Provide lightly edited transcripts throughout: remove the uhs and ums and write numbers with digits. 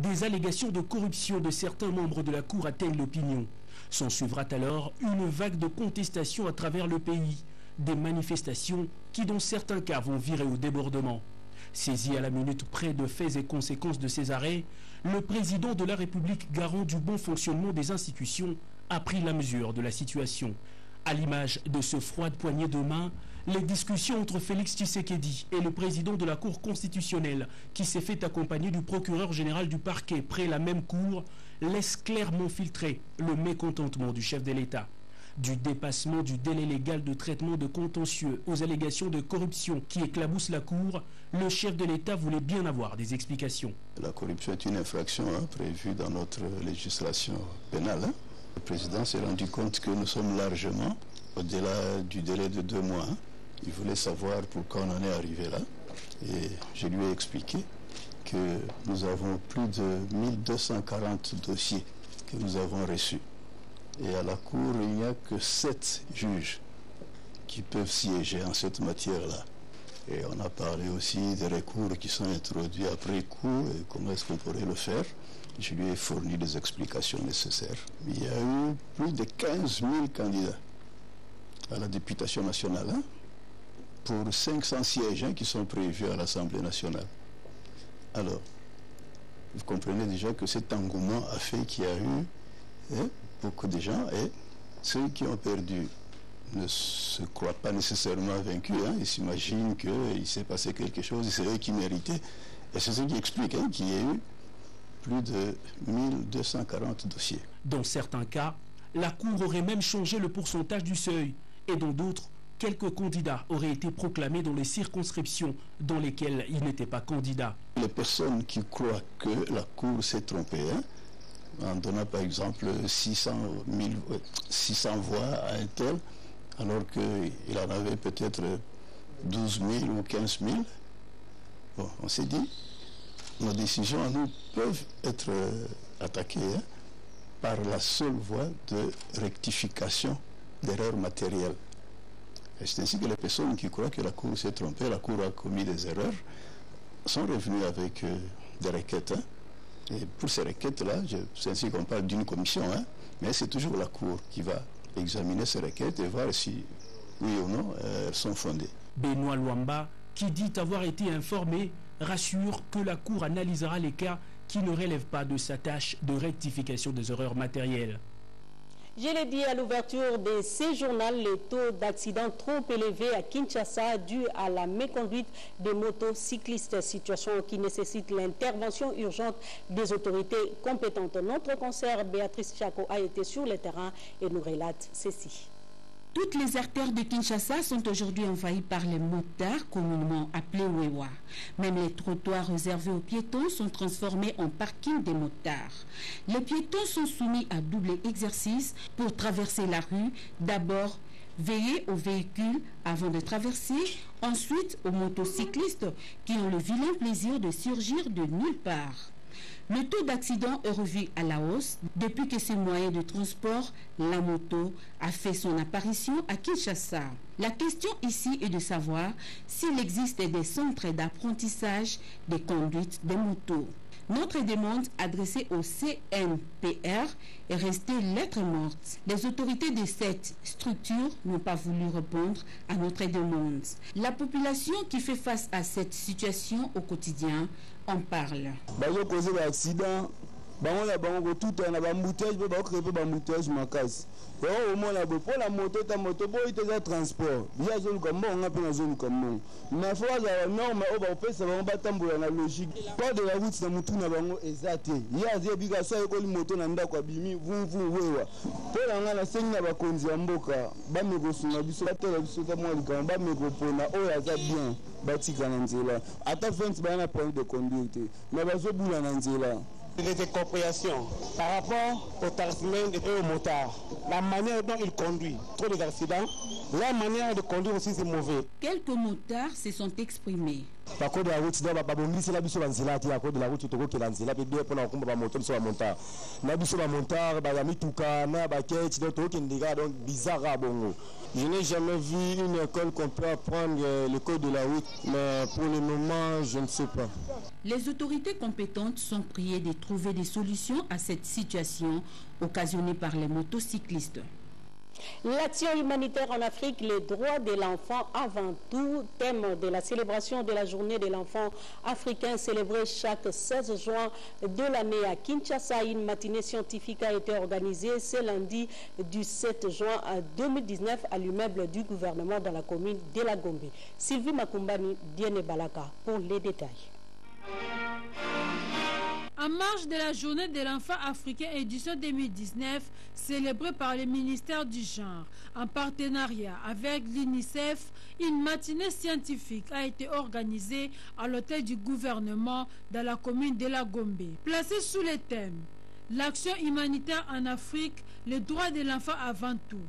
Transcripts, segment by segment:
Des allégations de corruption de certains membres de la Cour atteignent l'opinion. S'en suivra alors une vague de contestation à travers le pays. Des manifestations qui, dans certains cas, vont virer au débordement. Saisi à la minute près de faits et conséquences de ces arrêts, le président de la République, garant du bon fonctionnement des institutions, a pris la mesure de la situation. À l'image de ce froide poignée de main, les discussions entre Félix Tshisekedi et le président de la Cour constitutionnelle, qui s'est fait accompagner du procureur général du parquet près la même cour, laissent clairement filtrer le mécontentement du chef de l'État. Du dépassement du délai légal de traitement de contentieux aux allégations de corruption qui éclaboussent la Cour, le chef de l'État voulait bien avoir des explications. La corruption est une infraction prévue dans notre législation pénale. Le président s'est rendu compte que nous sommes largement au-delà du délai de 2 mois. Il voulait savoir pourquoi on en est arrivé là. Et je lui ai expliqué que nous avons plus de 1240 dossiers que nous avons reçus. Et à la Cour, il n'y a que 7 juges qui peuvent siéger en cette matière-là. Et on a parlé aussi des recours qui sont introduits après coup et comment est-ce qu'on pourrait le faire. Je lui ai fourni des explications nécessaires. Il y a eu plus de 15 000 candidats à la députation nationale pour 500 sièges qui sont prévus à l'Assemblée nationale. Alors, vous comprenez déjà que cet engouement a fait qu'il y a eu beaucoup de gens, et ceux qui ont perdu ne se croient pas nécessairement vaincus. Ils s'imaginent qu'il s'est passé quelque chose et c'est eux qui méritaient. Et c'est ce qui explique qu'il y ait eu plus de 1240 dossiers. Dans certains cas, la Cour aurait même changé le pourcentage du seuil, et dans d'autres, quelques candidats auraient été proclamés dans les circonscriptions dans lesquelles ils n'étaient pas candidats. Les personnes qui croient que la Cour s'est trompée, en donnant par exemple 600 voix à un tel, alors qu'il en avait peut-être 12 000 ou 15 000, bon, on s'est dit, nos décisions à nous peuvent être attaquées par la seule voie de rectification d'erreurs matérielles. C'est ainsi que les personnes qui croient que la Cour s'est trompée, la Cour a commis des erreurs, sont revenues avec des requêtes. Et pour ces requêtes-là, c'est ainsi qu'on parle d'une commission, mais c'est toujours la Cour qui va examiner ces requêtes et voir si, oui ou non, elles sont fondées. Benoît Luamba, qui dit avoir été informé, rassure que la Cour analysera les cas qui ne relèvent pas de sa tâche de rectification des erreurs matérielles. Je l'ai dit à l'ouverture de ce journal, le taux d'accidents trop élevé à Kinshasa dû à la méconduite des motocyclistes, situation qui nécessite l'intervention urgente des autorités compétentes. Notre consoeur Béatrice Chako a été sur le terrain et nous relate ceci. Toutes les artères de Kinshasa sont aujourd'hui envahies par les motards, communément appelés Wewa. Même les trottoirs réservés aux piétons sont transformés en parking des motards. Les piétons sont soumis à double exercice pour traverser la rue. D'abord, veiller aux véhicules avant de traverser, ensuite aux motocyclistes qui ont le vilain plaisir de surgir de nulle part. Le taux d'accident est revu à la hausse depuis que ce moyen de transport, la moto, a fait son apparition à Kinshasa. La question ici est de savoir s'il existe des centres d'apprentissage des conduites des motos. Notre demande adressée au CNPR est restée lettre morte. Les autorités de cette structure n'ont pas voulu répondre à notre demande. La population qui fait face à cette situation au quotidien en parle. Au moins la pour la moto ta moto pour il te transport il y a zone comme on a pas une zone comme mais faut la norme au ba pesa ba ba tambola na logique pas de la route na mutu na bango exact il y a des obligations ko moto na ndako abimi vuvu wewa pour la ngana senga ba konzi ya mboka ba mekosunga biso ba tela biso ta mo likamba ba mekopona o ya za bien batika na nzela ata fence ba na permis de conduire mais ba zo bula na nzela. Des incompréhensions par rapport au taximène et au motard. La manière dont il conduit, trop d'accidents, La manière de conduire aussi, c'est mauvais. Quelques motards se sont exprimés. Par contre, la route, c'est la biso banzela ti à cause de la route toko kelanzela pe bien pour na komba ba moto so ba montar. Na biso ba montar ba ya mituka na ba keti donc toko kendika donc bizarre bongo. Je n'ai jamais vu une école qu'on peut apprendre le code de la route, mais pour le moment, je ne sais pas. Les autorités compétentes sont priées de trouver des solutions à cette situation occasionnée par les motocyclistes. L'action humanitaire en Afrique, les droits de l'enfant avant tout, thème de la célébration de la journée de l'enfant africain célébrée chaque 16 juin de l'année à Kinshasa. Une matinée scientifique a été organisée ce lundi du 7 juin 2019 à l'immeuble du gouvernement dans la commune de la Gombe. Sylvie Makumbani, Diene Balaka pour les détails. En marge de la journée de l'enfant africain édition 2019, célébrée par le ministère du Genre, en partenariat avec l'UNICEF, une matinée scientifique a été organisée à l'hôtel du gouvernement dans la commune de la Gombe. Placée sous le thème « L'action humanitaire en Afrique, les droits de l'enfant avant tout ».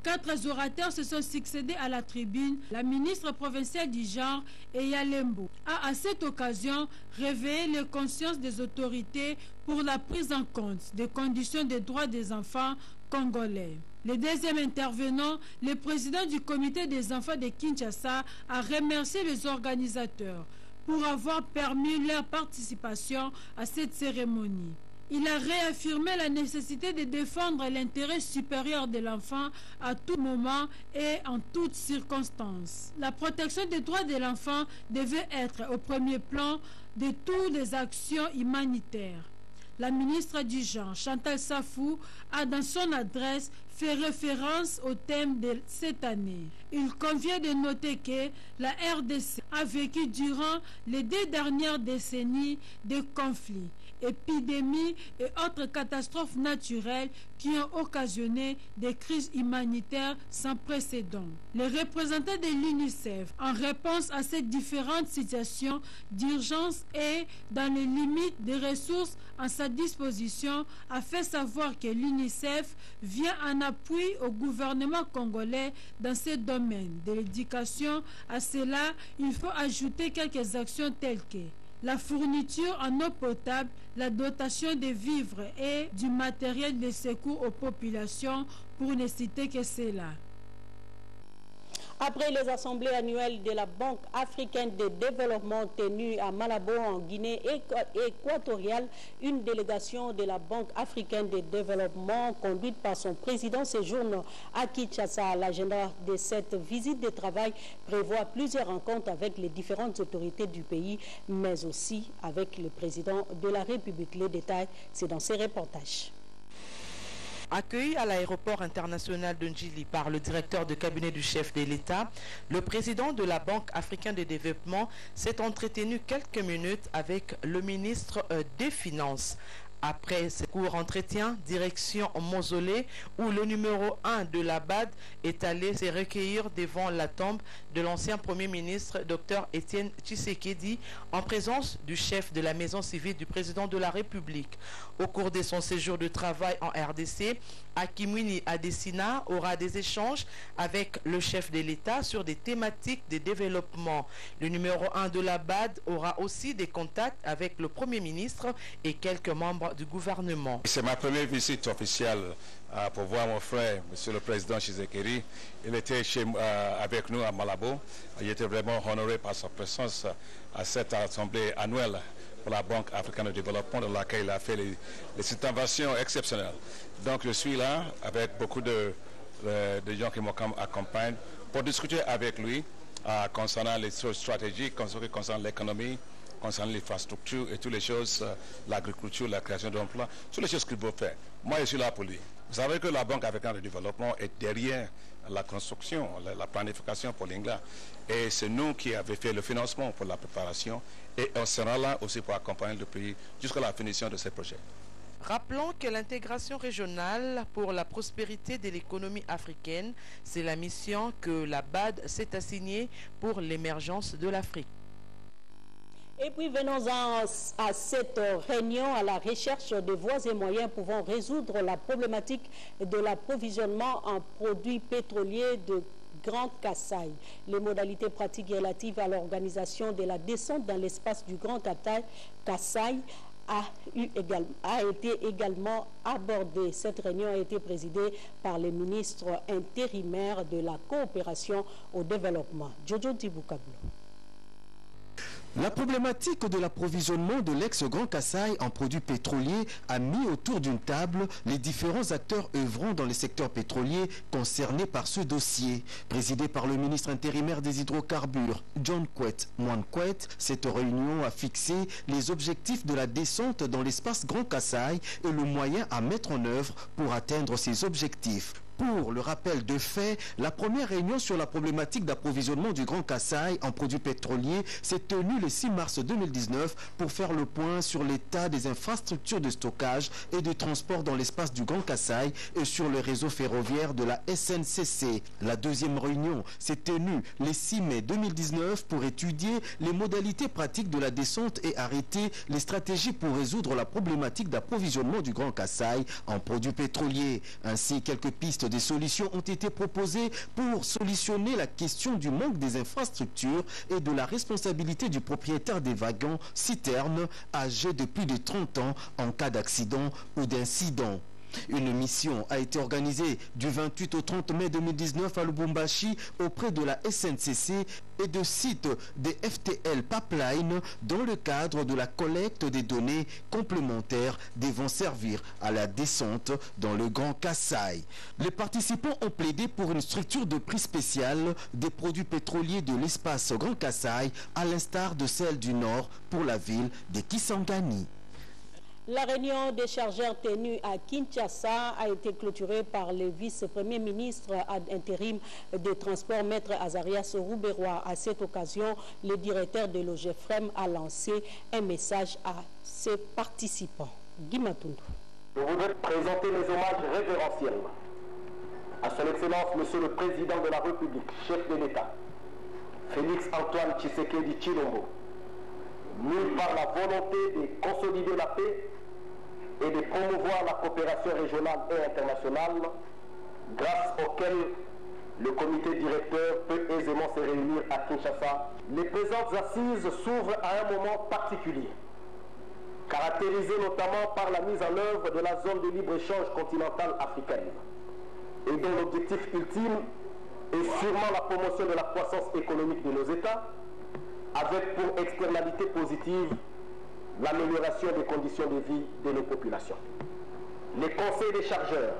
4 orateurs se sont succédés à la tribune. La ministre provinciale du genre, Eya Lembo, a à cette occasion réveillé les consciences des autorités pour la prise en compte des conditions des droits des enfants congolais. Le deuxième intervenant, le président du comité des enfants de Kinshasa, a remercié les organisateurs pour avoir permis leur participation à cette cérémonie. Il a réaffirmé la nécessité de défendre l'intérêt supérieur de l'enfant à tout moment et en toutes circonstances. La protection des droits de l'enfant devait être au premier plan de toutes les actions humanitaires. La ministre du Genre, Chantal Safou, a dans son adresse fait référence au thème de cette année. Il convient de noter que la RDC a vécu durant les 2 dernières décennies des conflits, épidémies et autres catastrophes naturelles qui ont occasionné des crises humanitaires sans précédent. Les représentants de l'UNICEF, en réponse à ces différentes situations d'urgence et dans les limites des ressources à sa disposition, a fait savoir que l'UNICEF vient en appui au gouvernement congolais dans ce domaine de l'éducation. À cela, il faut ajouter quelques actions telles que la fourniture en eau potable, la dotation de vivres et du matériel de secours aux populations, pour ne citer que cela. Après les assemblées annuelles de la Banque africaine de développement tenues à Malabo en Guinée équatoriale, une délégation de la Banque africaine de développement conduite par son président séjourne à Kinshasa. L'agenda de cette visite de travail prévoit plusieurs rencontres avec les différentes autorités du pays, mais aussi avec le président de la République. Les détails, c'est dans ces reportages. Accueilli à l'aéroport international de Njili par le directeur de cabinet du chef de l'État, le président de la Banque africaine de développement s'est entretenu quelques minutes avec le ministre des Finances. Après ce court entretien, direction au mausolée où le numéro 1 de la BAD est allé se recueillir devant la tombe de l'ancien Premier ministre Dr Étienne Tshisekedi en présence du chef de la maison civile du président de la République. Au cours de son séjour de travail en RDC, Akimwini Adesina aura des échanges avec le chef de l'État sur des thématiques de développement. Le numéro 1 de la BAD aura aussi des contacts avec le Premier ministre et quelques membres du gouvernement. C'est ma première visite officielle pour voir mon frère, monsieur le président Tshisekedi. Il était avec nous à Malabo. Il était vraiment honoré par sa présence à cette assemblée annuelle pour la Banque africaine de développement, dans laquelle il a fait les interventions exceptionnelles. Donc je suis là avec beaucoup de gens qui m'accompagnent pour discuter avec lui concernant les choses stratégiques, concernant l'économie, concernant l'infrastructure et toutes les choses, l'agriculture, la création d'emplois, toutes les choses qu'il veut faire. Moi, je suis là pour lui. Vous savez que la Banque africaine de développement est derrière la construction, la planification pour l'INGLA. Et c'est nous qui avons fait le financement pour la préparation. Et on sera là aussi pour accompagner le pays jusqu'à la finition de ces projets. Rappelons que l'intégration régionale pour la prospérité de l'économie africaine, c'est la mission que la BAD s'est assignée pour l'émergence de l'Afrique. Et puis venons-en à cette réunion à la recherche de voies et moyens pouvant résoudre la problématique de l'approvisionnement en produits pétroliers Grand Kasaï. Les modalités pratiques relatives à l'organisation de la descente dans l'espace du Grand Kasaï a été également abordée. Cette réunion a été présidée par le ministre intérimaire de la coopération au développement, Jojo Dibukablo. La problématique de l'approvisionnement de l'ex-Grand Kasaï en produits pétroliers a mis autour d'une table les différents acteurs œuvrant dans le secteur pétrolier concernés par ce dossier. Présidé par le ministre intérimaire des hydrocarbures, John Kwet Mwankwet, cette réunion a fixé les objectifs de la descente dans l'espace Grand Kasaï et le moyen à mettre en œuvre pour atteindre ces objectifs. Pour le rappel de fait, la première réunion sur la problématique d'approvisionnement du Grand Kasaï en produits pétroliers s'est tenue le 6 mars 2019 pour faire le point sur l'état des infrastructures de stockage et de transport dans l'espace du Grand Kasaï et sur le réseau ferroviaire de la SNCC. La deuxième réunion s'est tenue le 6 mai 2019 pour étudier les modalités pratiques de la descente et arrêter les stratégies pour résoudre la problématique d'approvisionnement du Grand Kasaï en produits pétroliers. Ainsi, quelques pistes des solutions ont été proposées pour solutionner la question du manque des infrastructures et de la responsabilité du propriétaire des wagons citernes âgés de plus de 30 ans en cas d'accident ou d'incident. Une mission a été organisée du 28 au 30 mai 2019 à Lubumbashi auprès de la SNCC et de sites des FTL Pipeline dans le cadre de la collecte des données complémentaires devant servir à la descente dans le Grand Kasaï. Les participants ont plaidé pour une structure de prix spéciale des produits pétroliers de l'espace Grand Kasaï à l'instar de celle du Nord pour la ville de Kisangani. La réunion des chargeurs tenue à Kinshasa a été clôturée par le vice-premier ministre ad intérim des Transports, Maître Azarias Rouberois. À cette occasion, le directeur de l'OGEFREM a lancé un message à ses participants. Guy Matundu. Je voudrais présenter mes hommages révérentiels à son Excellence, Monsieur le Président de la République, chef de l'État, Félix Antoine Tshisekedi Tshilombo, mû par la volonté de consolider la paix et de promouvoir la coopération régionale et internationale, grâce auquel le comité directeur peut aisément se réunir à Kinshasa. Les présentes assises s'ouvrent à un moment particulier, caractérisé notamment par la mise en œuvre de la zone de libre-échange continentale africaine, et dont l'objectif ultime est sûrement la promotion de la croissance économique de nos États, avec pour externalité positive l'amélioration des conditions de vie de nos populations. Les conseils des chargeurs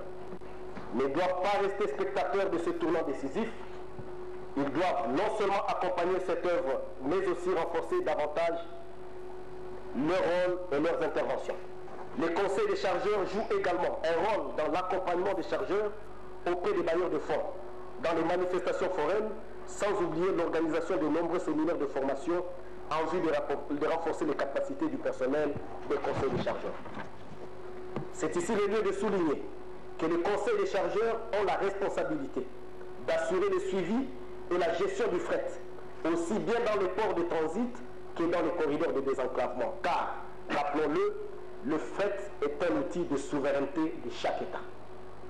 ne doivent pas rester spectateurs de ce tournant décisif. Ils doivent non seulement accompagner cette œuvre, mais aussi renforcer davantage leur rôle et leurs interventions. Les conseils des chargeurs jouent également un rôle dans l'accompagnement des chargeurs auprès des bailleurs de fonds, dans les manifestations foraines, sans oublier l'organisation de nombreux séminaires de formation en vue de renforcer les capacités du personnel des conseils des chargeurs. C'est ici le lieu de souligner que les conseils des chargeurs ont la responsabilité d'assurer le suivi et la gestion du fret, aussi bien dans les ports de transit que dans les corridors de désenclavement. Car, rappelons-le, le fret est un outil de souveraineté de chaque État.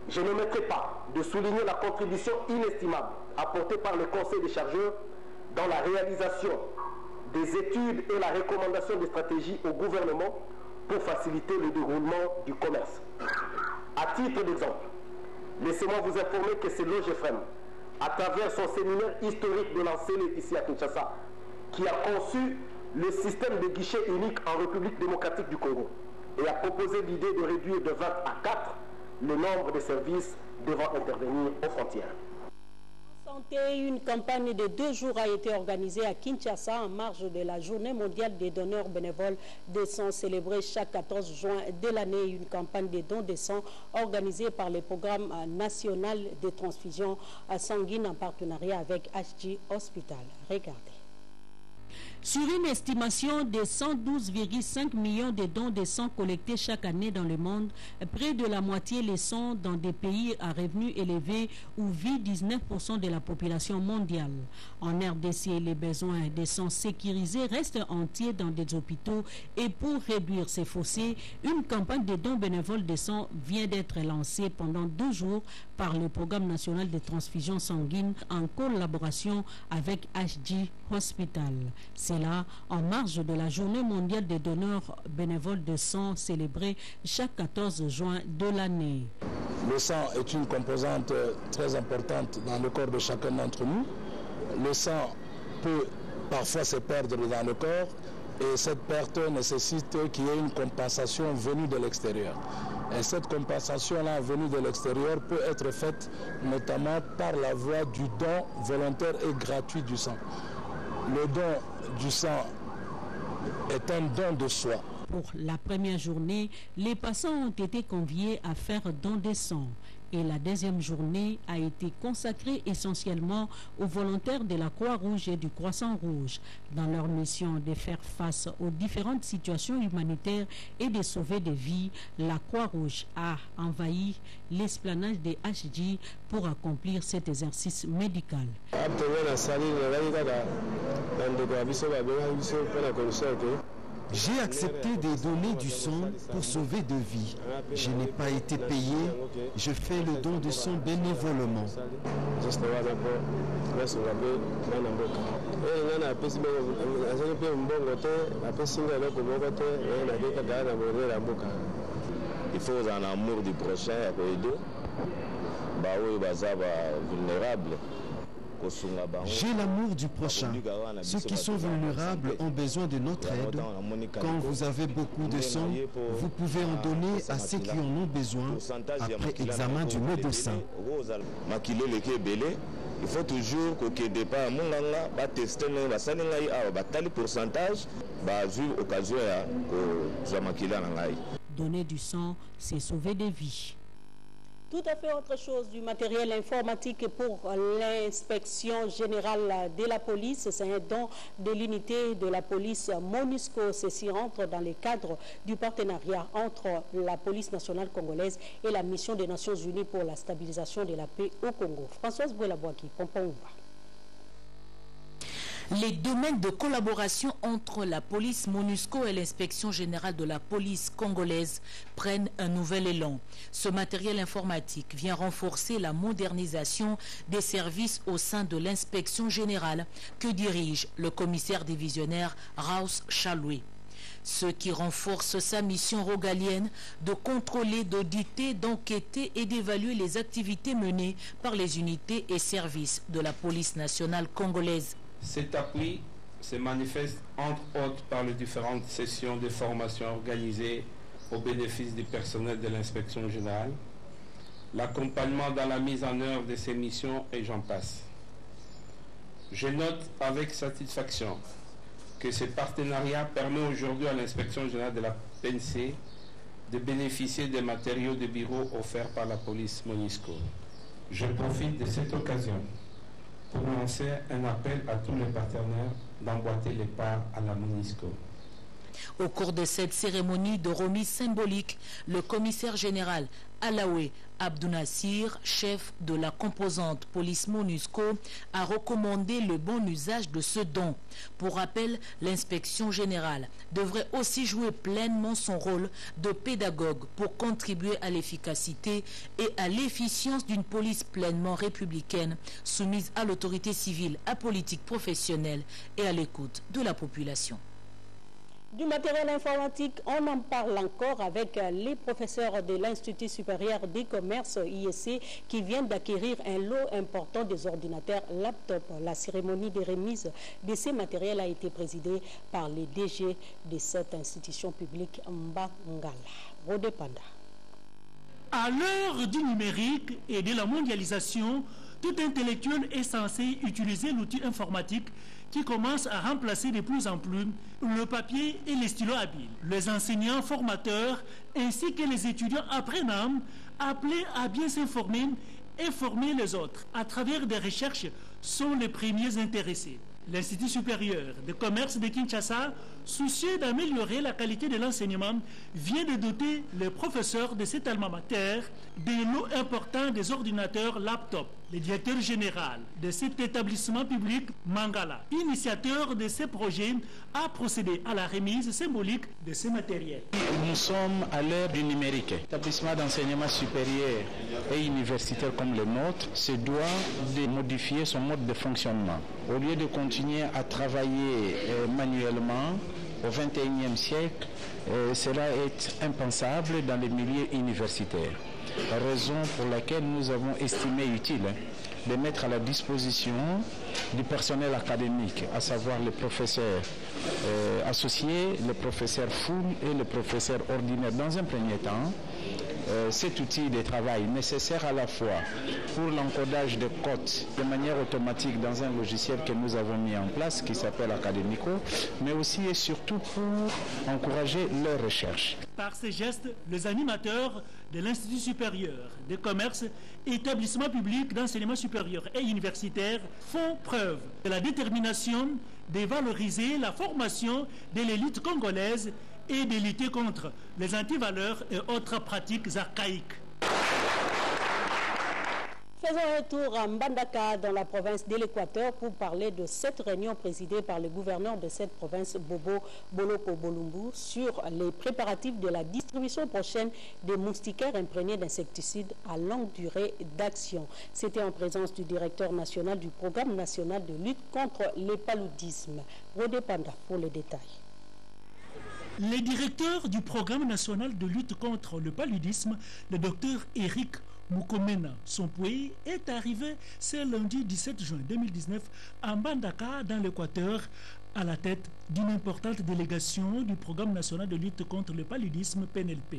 Je ne mettrai pas de souligner la contribution inestimable apportée par le Conseil des chargeurs dans la réalisation des études et la recommandation des stratégies au gouvernement pour faciliter le déroulement du commerce. À titre d'exemple, laissez-moi vous informer que c'est l'OGEFREM, à travers son séminaire historique de l'enseignement ici à Kinshasa, qui a conçu le système de guichet unique en République démocratique du Congo et a proposé l'idée de réduire de 20 à 4 le nombre de services devant intervenir aux frontières. En santé, une campagne de 2 jours a été organisée à Kinshasa en marge de la Journée mondiale des donneurs bénévoles de sang célébrée chaque 14 juin de l'année. Une campagne de dons de sang organisée par le programme national de transfusion sanguine en partenariat avec HG Hospital. Regardez. Sur une estimation de 112,5 millions de dons de sang collectés chaque année dans le monde, près de la moitié les sont dans des pays à revenus élevés où vit 19% de la population mondiale. En RDC, les besoins de sang sécurisés restent entiers dans des hôpitaux et pour réduire ces fossés, une campagne de dons bénévoles de sang vient d'être lancée pendant 2 jours par le Programme national de transfusion sanguine en collaboration avec HG Hospital. C'est là en marge de la journée mondiale des donneurs bénévoles de sang célébrée chaque 14 juin de l'année. Le sang est une composante très importante dans le corps de chacun d'entre nous. Le sang peut parfois se perdre dans le corps et cette perte nécessite qu'il y ait une compensation venue de l'extérieur. Et cette compensation-là venue de l'extérieur peut être faite notamment par la voie du don volontaire et gratuit du sang. Le don du sang est un don de soi. Pour la première journée, les passants ont été conviés à faire don de sang. Et la deuxième journée a été consacrée essentiellement aux volontaires de la Croix-Rouge et du Croissant-Rouge dans leur mission de faire face aux différentes situations humanitaires et de sauver des vies. La Croix-Rouge a envahi l'esplanade des HG pour accomplir cet exercice médical. J'ai accepté de donner du sang pour sauver de vies. Je n'ai pas été payé, je fais le don de sang bénévolement. Il faut un amour du prochain, vulnérable. J'ai l'amour du prochain. Ceux qui sont vulnérables ont besoin de notre aide. Quand vous avez beaucoup de sang, vous pouvez en donner à ceux qui en ont besoin après examen du médecin. Il faut toujours que départ monganga ba tester na saninga ba pourcentage ba vu occasion ya ko zamakila na ngai. Donner du sang, c'est sauver des vies. Tout à fait autre chose, du matériel informatique pour l'inspection générale de la police. C'est un don de l'unité de la police MONUSCO. Ceci rentre dans le cadre du partenariat entre la police nationale congolaise et la mission des Nations Unies pour la stabilisation de la paix au Congo. Françoise Bouelabouaki, Pompon. Les domaines de collaboration entre la police MONUSCO et l'inspection générale de la police congolaise prennent un nouvel élan. Ce matériel informatique vient renforcer la modernisation des services au sein de l'inspection générale que dirige le commissaire divisionnaire Raus Chaloué. Ce qui renforce sa mission régalienne de contrôler, d'auditer, d'enquêter et d'évaluer les activités menées par les unités et services de la police nationale congolaise. Cet appui se manifeste entre autres par les différentes sessions de formation organisées au bénéfice du personnel de l'inspection générale, l'accompagnement dans la mise en œuvre de ces missions et j'en passe. Je note avec satisfaction que ce partenariat permet aujourd'hui à l'inspection générale de la PNC de bénéficier des matériaux de bureau offerts par la police MONUSCO. Je profite de cette occasion pour lancer un appel à tous les partenaires d'emboîter les pas à la MONUSCO. Au cours de cette cérémonie de remise symbolique, le commissaire général Alaoué Abdounassir, chef de la composante police MONUSCO, a recommandé le bon usage de ce don. Pour rappel, l'inspection générale devrait aussi jouer pleinement son rôle de pédagogue pour contribuer à l'efficacité et à l'efficience d'une police pleinement républicaine, soumise à l'autorité civile, à politique professionnelle et à l'écoute de la population. Du matériel informatique, on en parle encore avec les professeurs de l'Institut supérieur des commerces IEC qui viennent d'acquérir un lot important des ordinateurs laptops. La cérémonie de remise de ces matériels a été présidée par les DG de cette institution publique Mbangala. Rodepanda. À l'heure du numérique et de la mondialisation, tout intellectuel est censé utiliser l'outil informatique qui commence à remplacer de plus en plus le papier et les stylos habiles. Les enseignants formateurs ainsi que les étudiants apprenants appelés à bien s'informer et former les autres à travers des recherches sont les premiers intéressés. L'Institut supérieur de commerce de Kinshasa, soucieux d'améliorer la qualité de l'enseignement, vient de doter les professeurs de cet alma mater de lot important des ordinateurs laptops. Le directeur général de cet établissement public, Mangala, initiateur de ce projet, a procédé à la remise symbolique de ce matériel. Nous sommes à l'ère du numérique. L'établissement d'enseignement supérieur et universitaire comme le nôtre se doit de modifier son mode de fonctionnement. Au lieu de continuer à travailler manuellement, au XXIe siècle, cela est impensable dans les milieux universitaires. Raison pour laquelle nous avons estimé utile de mettre à la disposition du personnel académique, à savoir les professeurs associés, les professeurs full et les professeurs ordinaires dans un premier temps, cet outil de travail nécessaire à la fois pour l'encodage de codes de manière automatique dans un logiciel que nous avons mis en place qui s'appelle Academico, mais aussi et surtout pour encourager leur recherche. Par ces gestes, les animateurs de l'Institut supérieur de commerce, établissement public d'enseignement supérieur et universitaire font preuve de la détermination de valoriser la formation de l'élite congolaise et de lutter contre les antivaleurs et autres pratiques archaïques. Faisons un tour à Mbandaka dans la province de l'Équateur pour parler de cette réunion présidée par le gouverneur de cette province, Bobo Boloko Bolumbu, sur les préparatifs de la distribution prochaine des moustiquaires imprégnés d'insecticides à longue durée d'action. C'était en présence du directeur national du programme national de lutte contre le paludisme. Rodé Panda pour les détails. Le directeur du programme national de lutte contre le paludisme, le docteur Eric Mukomena Sompoué, est arrivé ce lundi 17 juin 2019 à Mbandaka dans l'Équateur à la tête d'une importante délégation du programme national de lutte contre le paludisme PNLP.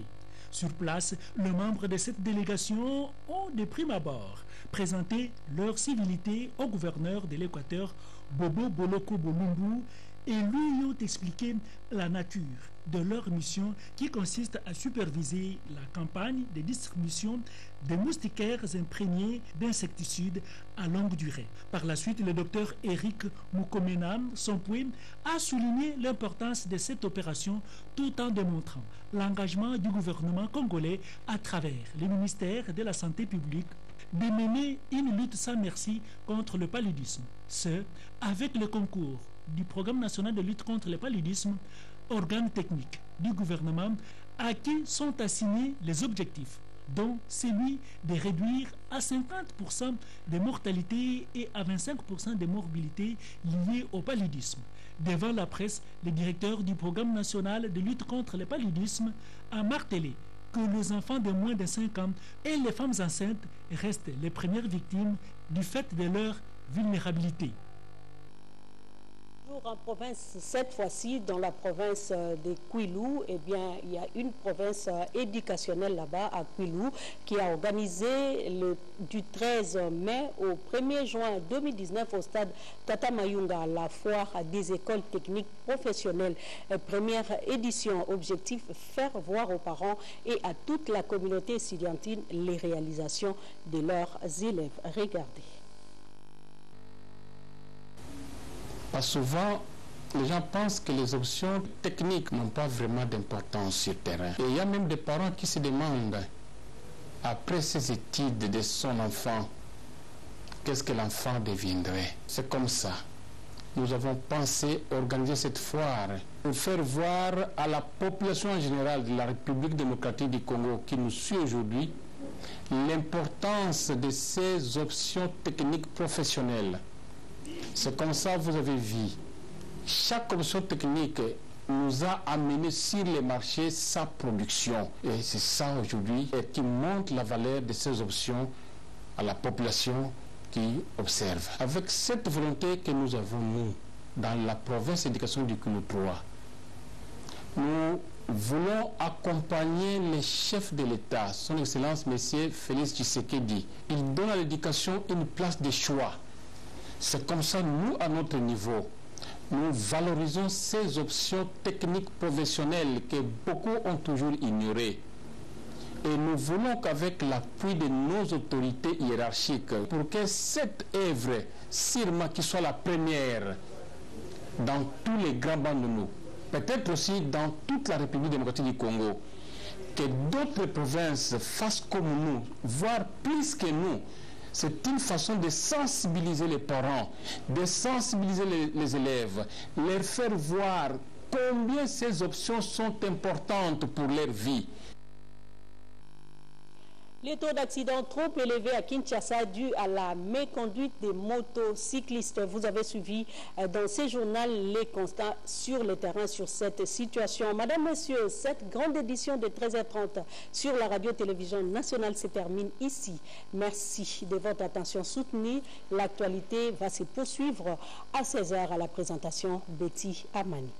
Sur place, les membres de cette délégation ont de prime abord présenté leur civilité au gouverneur de l'Équateur, Bobo Boloko Bolumbu, et lui ont expliqué la nature de leur mission qui consiste à superviser la campagne de distribution des moustiquaires imprégnés d'insecticides à longue durée. Par la suite, le docteur Eric Mukomena Sompoué a souligné l'importance de cette opération tout en démontrant l'engagement du gouvernement congolais à travers le ministère de la Santé publique de mener une lutte sans merci contre le paludisme. Ce, avec le concours du programme national de lutte contre le paludisme, organe technique du gouvernement à qui sont assignés les objectifs, dont celui de réduire à 50% des mortalités et à 25% des morbidités liées au paludisme. Devant la presse, le directeur du programme national de lutte contre le paludisme a martelé que les enfants de moins de 5 ans et les femmes enceintes restent les premières victimes du fait de leur vulnérabilité. En province, cette fois-ci, dans la province de Kwilu, eh bien, il y a une province éducationnelle là-bas, à Kwilu, qui a organisé du 13 mai au 1er juin 2019 au stade Tata Mayunga, la foire des écoles techniques professionnelles. Première édition, objectif, faire voir aux parents et à toute la communauté estudiantine les réalisations de leurs élèves. Regardez. Parce que souvent, les gens pensent que les options techniques n'ont pas vraiment d'importance sur le terrain. Et il y a même des parents qui se demandent, après ces études de son enfant, qu'est-ce que l'enfant deviendrait? C'est comme ça. Nous avons pensé organiser cette foire pour faire voir à la population en général de la République démocratique du Congo qui nous suit aujourd'hui l'importance de ces options techniques professionnelles. C'est comme ça, vous avez vu, chaque option technique nous a amené sur les marchés sa production. Et c'est ça aujourd'hui qui montre la valeur de ces options à la population qui observe. Avec cette volonté que nous avons, nous, dans la province d'éducation du Kwilu 3, nous voulons accompagner les chefs de l'État, son Excellence M. Félix Tshisekedi. Il donne à l'éducation une place de choix. C'est comme ça, nous, à notre niveau, nous valorisons ces options techniques professionnelles que beaucoup ont toujours ignorées. Et nous voulons qu'avec l'appui de nos autorités hiérarchiques, pour que cette œuvre, sûrement qui soit la première dans tous les grands bancs de nous, peut-être aussi dans toute la République démocratique du Congo, que d'autres provinces fassent comme nous, voire plus que nous. C'est une façon de sensibiliser les parents, de sensibiliser les élèves, leur faire voir combien ces options sont importantes pour leur vie. Les taux d'accident trop élevés à Kinshasa dû à la méconduite des motocyclistes. Vous avez suivi dans ce journal les constats sur le terrain sur cette situation. Madame, Messieurs, cette grande édition de 13h30 sur la radio-télévision nationale se termine ici. Merci de votre attention soutenue. L'actualité va se poursuivre à 16h à la présentation Betty Amani.